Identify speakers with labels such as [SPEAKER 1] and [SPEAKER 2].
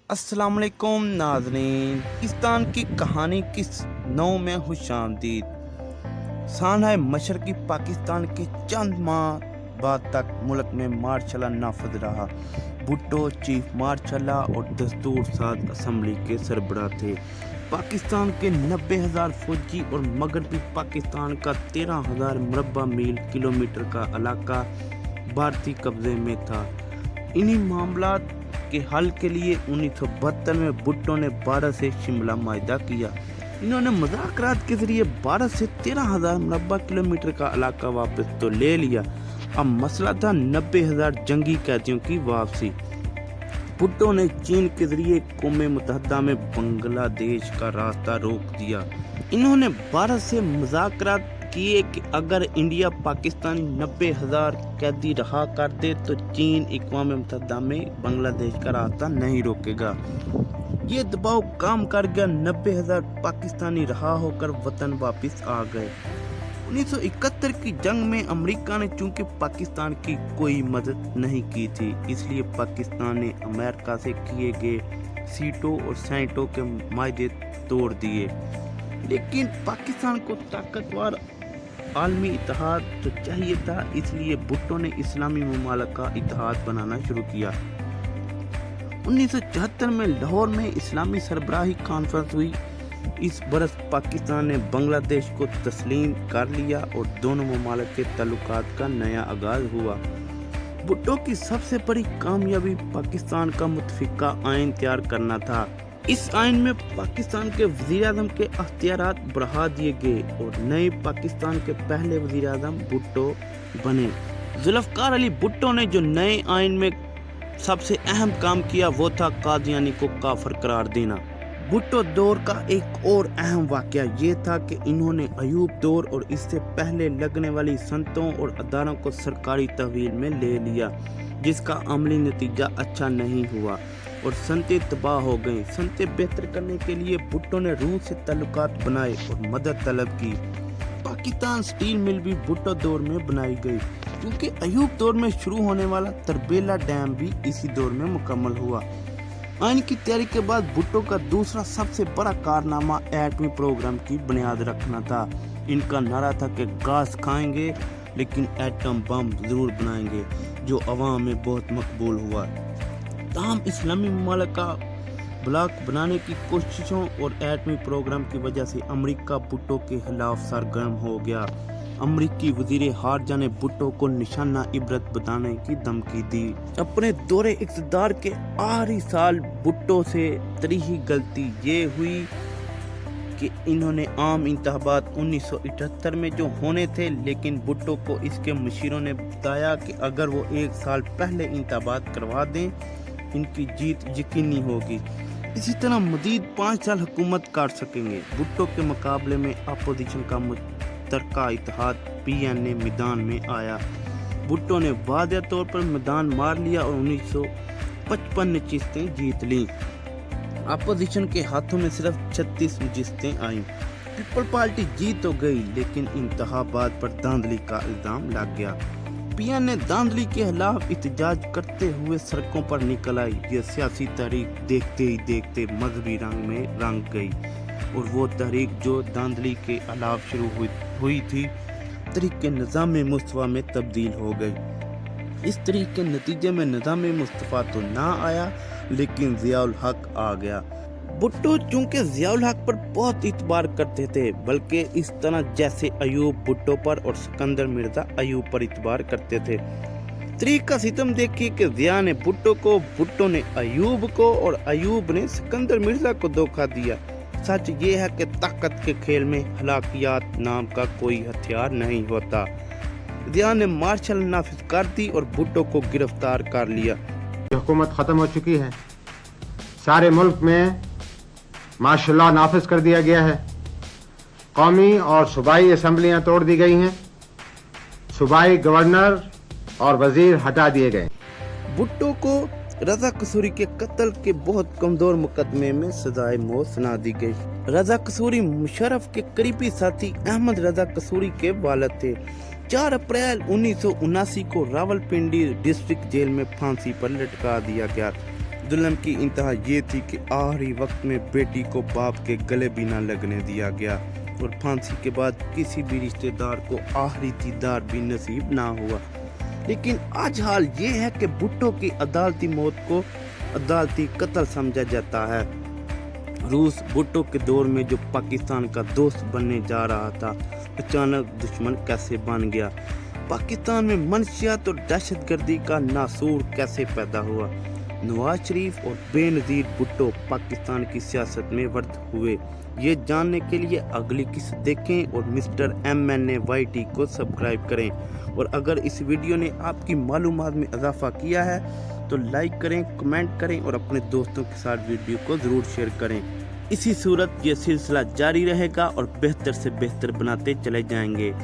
[SPEAKER 1] अस्सलाम वालेकुम नाज़रीन, पाकिस्तान की कहानी किस नौ में खुशामदीद। सानहा मशरक़ी पाकिस्तान के चंद माह बाद तक मुल्क में मार्शल लॉ नाफिज रहा। भुट्टो चीफ मार्शल लॉ और दस्तूर साज असम्बली के सरबराह थे। पाकिस्तान के 90,000 फौजी और मगरबी पाकिस्तान का 13,000 मुरब्बा मील किलोमीटर का इलाका भारतीय कब्जे में था। इन्हीं मामलात के हल के लिए 1972 में भुट्टो ने भारत से शिमला माहिदा किया। इन्होंने मुज़ाकरात के जरिए भारत से 13,000 मुरब्बा किलोमीटर का इलाका वापस तो ले लिया। अब मसला था 90,000 जंगी कैदियों की वापसी। भुट्टो ने चीन के जरिए कौम मुत्तहिदा में बांग्लादेश का रास्ता रोक दिया। इन्होंने भारत से मुज़ाकरात किए कि अगर इंडिया पाकिस्तानी 90,000 कैदी रहा कर दे तो चीन अक़वाम मुत्तहिदा में बांग्लादेश का रास्ता नहीं रोकेगा। ये दबाव काम कर गया। 90,000 पाकिस्तानी रहा होकर वतन वापस आ गए। 1971 की जंग में अमेरिका ने चूंकि पाकिस्तान की कोई मदद नहीं की थी, इसलिए पाकिस्तान ने अमेरिका से किए गए सीटों और सैंटों के मायदे तोड़ दिए। लेकिन पाकिस्तान को ताकतवर आलमी इत्तेहाद तो चाहिए था, इसलिए भुट्टो ने इस्लामी ममालिक का इत्तेहाद बनाना शुरू किया। 1974 में लाहौर में इस्लामी सरबराही कॉन्फ्रेंस हुई। इस बरस पाकिस्तान ने बांग्लादेश को तस्लीम कर लिया और दोनों ममालिक के ताल्लुकात का नया आगाज हुआ। भुट्टो की सबसे बड़ी कामयाबी पाकिस्तान का मुतफिका आइन तैयार करना था। इस आइन में पाकिस्तान के वज़ीर-ए-आज़म के अख्तियारात बढ़ा दिए गए और नए पाकिस्तान के पहले वज़ीर-ए-आज़म भुट्टो बने। जुल्फ़िकार अली भुट्टो ने जो नए आइन में सबसे अहम काम किया वो था कादियानी को काफिर करार देना। भुट्टो दौर का एक और अहम वाक़या ये था कि इन्होंने अयूब दौर और इससे पहले लगने वाली सनतों और अदारों को सरकारी तहवील में ले लिया, जिसका अमली नतीजा अच्छा नहीं हुआ और सनतें तबाह हो गईं। सनतें बेहतर करने के लिए भुट्टो ने रूस से ताल्लुकात बनाए और मदद तलब की। पाकिस्तान स्टील मिल भी भुट्टो दौर में बनाई गई, क्योंकि अयूब दौर में शुरू होने वाला तरबेला डैम भी इसी दौर में मुकम्मल हुआ। आइन की तैयारी के बाद भुट्टो का दूसरा सबसे बड़ा कारनामा एटमी प्रोग्राम की बुनियाद रखना था। इनका नारा था कि घास खाएंगे लेकिन एटम बम जरूर बनाएंगे, जो अवाम में बहुत मकबूल हुआ। तमाम इस्लामी ममालिक का ब्लॉक बनाने की कोशिशों और एटमी प्रोग्राम की वजह से अमेरिका भुट्टो के खिलाफ सरगर्म हो गया। अमेरिकी वजीर हारजा ने भुट्टो को निशाना इबरत बताने की धमकी दी। अपने दौरे इक़्तिदार के आखिरी साल भुट्टो से तरीही गलती ये हुई कि इन्होंने आम इंतखाबात 1978 में जो होने थे, लेकिन भुट्टो को इसके मुशीरों ने बताया कि अगर वो 1 साल पहले इंतखाबात करवा दें इनकी जीत यकीनी होगी। इसी तरह मजीद 5 साल हुकूमत कर सकेंगे। भुट्टो के मुकाबले में अपोजिशन का मुश्तरका इत्तेहाद PNA मैदान में आया। भुट्टो ने वाज़ेह तौर पर मैदान मार लिया और 1955 नशिस्तें जीत लीं। अपोजिशन के हाथों में सिर्फ 36 नशिस्तें आईं। पीपल पार्टी जीत तो गई, लेकिन इंतखाबात पर धांधली का इल्ज़ाम लग गया। PNA धांधली के खिलाफ एहतजाज करते हुए सड़कों पर निकल आई। यह सियासी तहरीक देखते ही देखते मजहबी रंग में रंग गई और वो तहरीक जो धांधली के खिलाफ शुरू हुई थी तहरीक निज़ाम मुस्तफ़ा में तब्दील हो गई। इस तहरीक के नतीजे में निज़ाम मुस्तफ़ा तो ना आया, लेकिन ज़ियाउल हक आ गया। भुट्टो चूंकि ज़ियाउल हक पर बहुत इतबार करते थे, बल्कि इस तरह जैसे अयूब भुट्टो पर और सिकंदर मिर्जा अयूब पर इतबार करते थे। तहरीक का सितम देखिए कि ज़िया ने भुट्टो को, भुट्टो ने अयूब को और अयूब ने सिकंदर मिर्जा को धोखा दिया। सच ये है कि ताकत के खेल में हलाकियात नाम का कोई हथियार नहीं होता। ज़िया ने मार्शल नाफिज कर दी और भुट्टो को गिरफ्तार कर लिया।
[SPEAKER 2] हुकूमत ख़त्म हो चुकी है। सारे मुल्क में मार्शल लॉ नाफिज कर दिया गया है। कौमी और सूबाई असम्बलियाँ तोड़ दी गई हैं। सूबाई गवर्नर और वजीर हटा दिए गए।
[SPEAKER 1] भुट्टो को रजा कसूरी के कत्ल के बहुत कमजोर मुकदमे में सजाए मौत सुना दी गई। रजा कसूरी मुशर्रफ के करीबी साथी अहमद रजा कसूरी के वालिद थे। 4 अप्रैल 1979 को रावलपिंडी डिस्ट्रिक्ट जेल में फांसी पर लटका दिया गया। जुल्म की इंतहा ये थी कि आखिरी वक्त में बेटी को बाप के गले भी ना लगने दिया गया और फांसी के बाद किसी भी रिश्तेदार को आखिरी दीदार भी नसीब ना हुआ। लेकिन आज हाल ये है कि भुट्टो की अदालती मौत को अदालती कत्ल समझा जाता है। रूस भुट्टो के दौर में जो पाकिस्तान का दोस्त बनने जा रहा था, अचानक दुश्मन कैसे बन गया? पाकिस्तान में मनशियात और दहशतगर्दी का नासूर कैसे पैदा हुआ? नवाज शरीफ और बेनज़ीर भुट्टो पाकिस्तान की सियासत में वर्द हुए। ये जानने के लिए अगली किस्त देखें और मिस्टर MNAYT को सब्सक्राइब करें। और अगर इस वीडियो ने आपकी मालूमात में इजाफा किया है तो लाइक करें, कमेंट करें और अपने दोस्तों के साथ वीडियो को ज़रूर शेयर करें। इसी सूरत ये सिलसिला जारी रहेगा और बेहतर से बेहतर बनाते चले जाएंगे।